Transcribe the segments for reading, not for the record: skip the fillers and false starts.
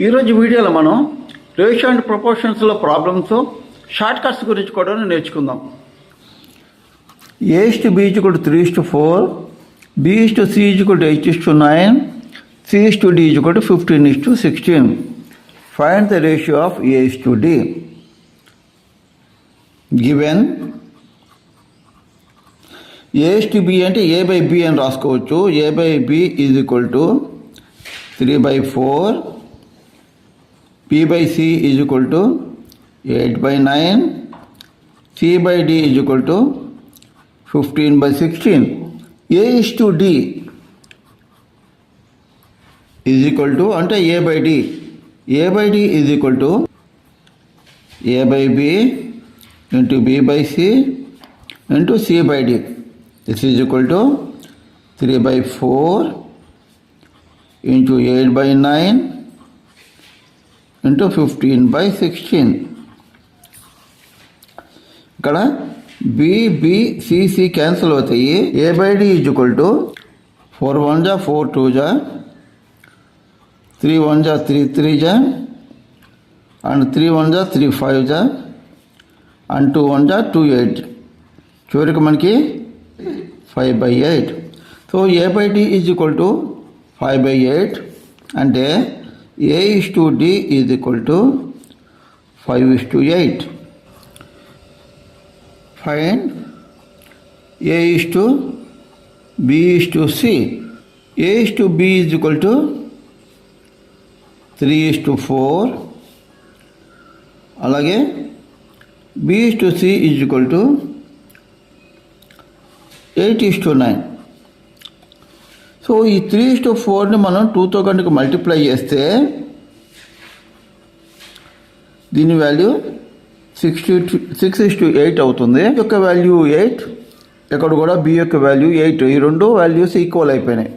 ఈరోజు వీడియోలో మనం రేషియో అండ్ ప్రపోర్షన్స్లో ప్రాబ్లమ్స్ షార్ట్ కట్స్ గురించి కూడా నేర్చుకుందాం. A/B = 3:4, B/C = 8:9, C/D = 15:16. Find the ratio of A/D. Given A/B అంటే A/B అని రాసుకోవచ్చు. A/B = 3/4, P/C = 8/9, C/D = 15/16. A/D అంటే A/D. A/D = A/B into B/C into C/D. This is equal to 3/4 into 8/9 into 15/16. ఇక్కడ B/C cancel అవుతాయి. A/D = 4 1 4 2 3 1 3 3 and 3 1 3 5 and 2 1 2 8. చివరికి మనకి 5/8. So A/D = 5/8 అంటే A/D = 5:8. Find A/B/C. A/B = 3:4. అలాగే B/C = 8:9. సో ఈ 3:4ని మనం 2తో కనుక మల్టిప్లై చేస్తే దీని వాల్యూ 6:8 అవుతుంది. యొక్క వాల్యూ 8, ఇక్కడ కూడా B యొక్క వాల్యూ 8. ఈ రెండు వాల్యూస్ ఈక్వల్ అయిపోయినాయి.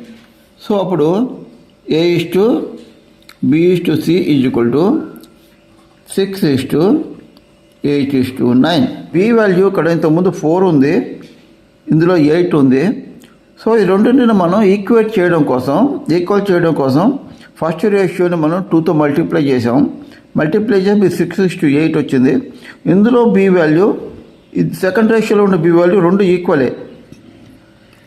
సో అప్పుడు A/B/C = 6:8:9. B వాల్యూ ఇక్కడ ఇంతకుముందు 4 ఉంది, ఇందులో 8 ఉంది. సో ఈ రెండింటిని మనం ఈక్వల్ చేయడం కోసం ఫస్ట్ రేషియోని మనం 2తో మల్టిప్లై చేసాం. మల్టిప్లై చేసి 6:8 వచ్చింది. ఇందులో B వాల్యూ, సెకండ్ రేషియోలో ఉన్న B వాల్యూ రెండు ఈక్వలే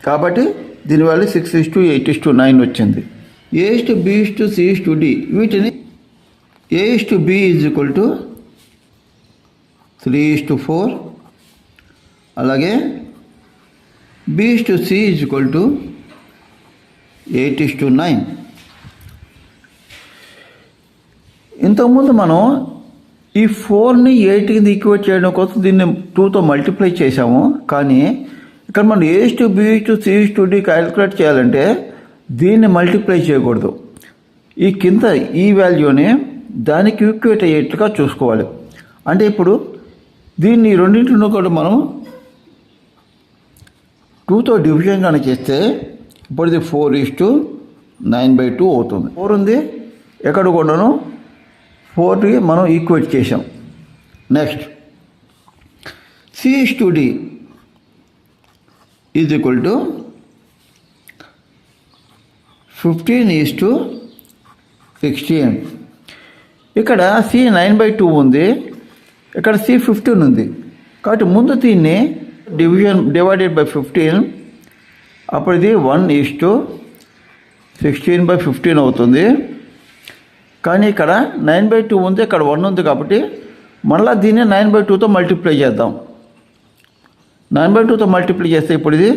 కాబట్టి దీని వాల్యూ 6:8:9 వచ్చింది. A/B/C/D వీటిని A/B = 3:4, అలాగే B/C = 8:9. ఇంతకుముందు మనం ఈ 4ని 8 కింద ఈక్వేట్ చేయడం కోసం దీన్ని 2తో మల్టిప్లై చేసాము. కానీ ఇక్కడ మనం A/B/C/D క్యాలిక్యులేట్ చేయాలంటే దీన్ని మల్టిప్లై చేయకూడదు. ఈ కింద ఈ వాల్యూని దానికి ఈక్వేట్ అయ్యేట్టుగా చూసుకోవాలి. అంటే ఇప్పుడు దీన్ని రెండింటిని కూడా మనం 2తో డివిజన్ కానీ చేస్తే ఇప్పుడు ఇది 4:9/2 అవుతుంది. 4 ఉంది, ఎక్కడ కూడాను 4ని మనం ఈక్వేట్ చేసాం. Next C/D = 15:16. ఇక్కడ C 9/2 ఉంది, ఇక్కడ C 15 ఉంది. కాబట్టి ముందు దీన్ని డివైడెడ్ బై 15, అప్పుడు ఇది 1:16/15 అవుతుంది. కానీ ఇక్కడ 9/2 ఉంది, ఇక్కడ 1 ఉంది కాబట్టి మళ్ళీ దీన్ని 9/2తో మల్టిప్లై చేద్దాం. 9/2తో మల్టిప్లై చేస్తే ఇప్పుడు ఇది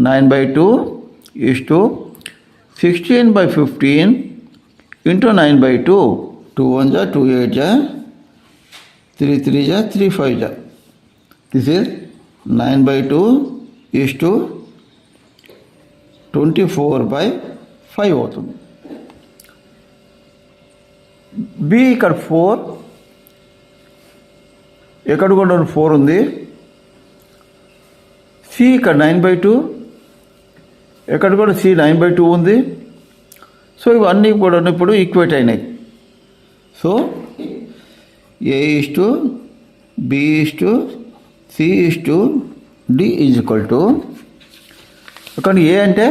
9/2:16/15 ఇంటూ 9/2. 2 1 2 8 3 3 3 5. దిస్ ఈజ్ 9/2:24/5 అవుతుంది. B ఇక్కడ 4, ఎక్కడ కూడా 4 ఉంది. C ఇక్కడ 9/2, ఎక్కడ కూడా C 9/2 ఉంది. సో ఇవన్నీ కూడా ఇప్పుడు ఈక్వేట్ అయినాయి. సో A/B/C/D = ఇక్కడ A అంటే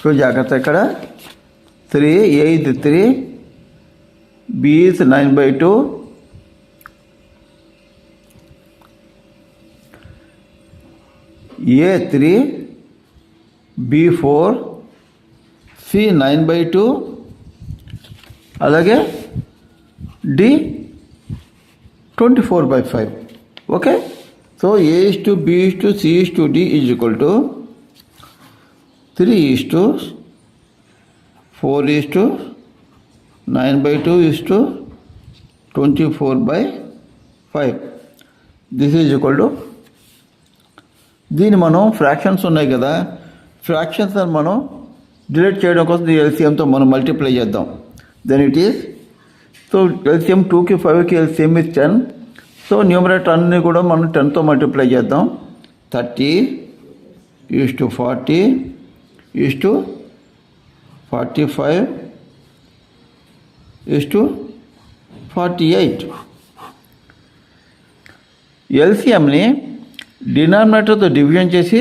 సో జాగ్రత్త, ఇక్కడ 3, A ఇది 3, B is 9/2. A 3, B 4, C 9/2, అలాగే D 24/5. Okay, so A is to B is to C is to D is equal to 3 is to 4 is to 9/2 is to 24/5. This is equal to, దీన్ని మనం fractions ఉన్నాయి కదా, fractions అని మనం delete చేయడం కోసం ఎల్సిఎంతో మనం మల్టిప్లై చేద్దాం. Then it is, so LCM 2కి 5కి ఎల్సిఎం ఇస్ 10. సో న్యూమరేటర్ అన్నీ కూడా మనం 10తో మల్టిప్లై చేద్దాం. 30 is to 40 is to 45 is to 48. ఎల్సిఎంని డినామినేటర్తో division చేసి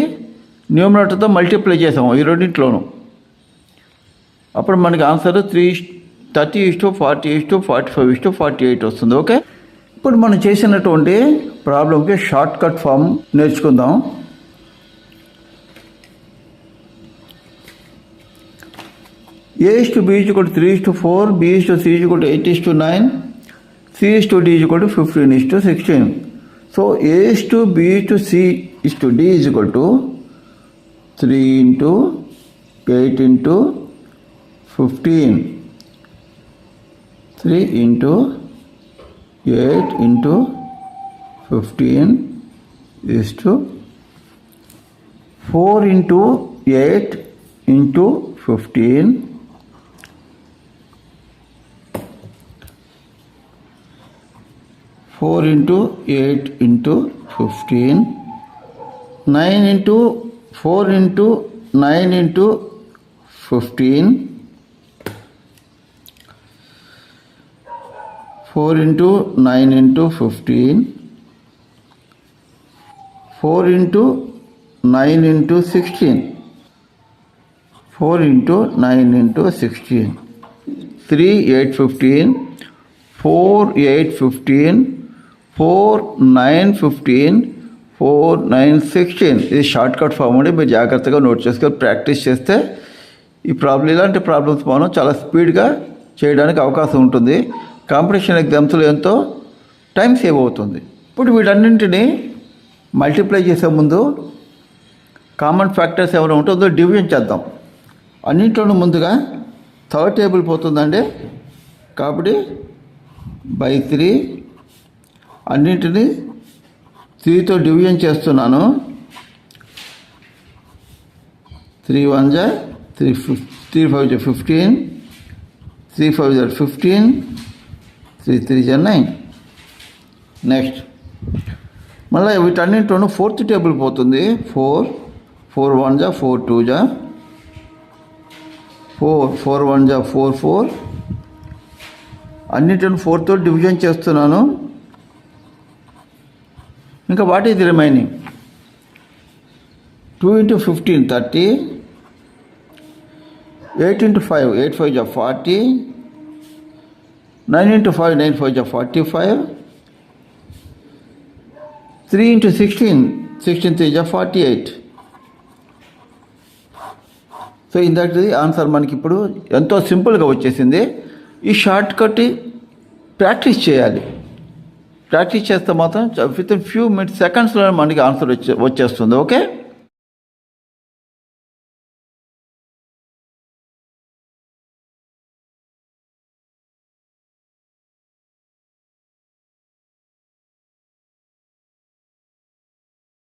న్యూమరేటర్తో మల్టిప్లై చేసాము ఈ రెండింటిలోనూ. అప్పుడు మనకి answer 30 is to 40 is to 45 is to 48 వస్తుంది. ఓకే, ఇప్పుడు మనం చేసినటువంటి ప్రాబ్లంకి షార్ట్ కట్ ఫామ్ నేర్చుకుందాం. A is to B is equal to 3 is to 4, B is to C is equal to 8 is to 9, C is to D is equal to 15 is to 16. So A is to B is to C is to D is equal to 3 into 8 into 15. 3 into 8 into 15 is to 4 into 8 into 15 4 into 8 into 15 9 into 4 into 9 into 15 4 into 9 into 15 4 into 9 into 16 4 into 9 into 16 3 8 15 4 8 15 4 9 15 4 9 16. ఇది short cut form అండి. మీరు జాగ్రత్తగా note చేసుకొని practice చేస్తే ఈ ఇలాంటి problems మనం చాలా స్పీడ్గా చేయడానికి అవకాశం ఉంటుంది. కాంపిటీషన్ ఎగ్జామ్స్లో ఎంతో టైం సేవ్ అవుతుంది. ఇప్పుడు వీటన్నింటినీ మల్టిప్లై చేసే ముందు కామన్ ఫ్యాక్టర్స్ ఏమైనా ఉంటుందో డివిజన్ చేద్దాం. అన్నింటిలోనూ ముందుగా థర్డ్ టేబుల్ పోతుందండి, కాబట్టి బై 3 అన్నింటినీ 3తో డివిజన్ చేస్తున్నాను. 3 1 జా 3 5 జా 15 3 5 జా 15 3 3 జా 9. నెక్స్ట్ మళ్ళీ వీటన్నింటిలోనూ ఫోర్త్ టేబుల్ పోతుంది. 4 1 జా 4 2 జా 4 1 జా 4 4 అన్నింటిని 4తో డివిజన్ చేస్తున్నాను. ఇంకా what is remaining? 2 into 15 30 8 into 5 8 5 జా 40 9 into 5 9 5 జా 45 3 into 16 16 3 జా 48. సో ఇందాకది ఆన్సర్ మనకి ఇప్పుడు ఎంతో సింపుల్గా వచ్చేసింది. ఈ షార్ట్ కట్ ప్రాక్టీస్ చేయాలి. ప్రాక్టీస్ చేస్తే మాత్రం విత్ ఇన్ ఫ్యూ మినిట్స్ సెకండ్స్లో మనకి ఆన్సర్ వచ్చేస్తుంది. ఓకే.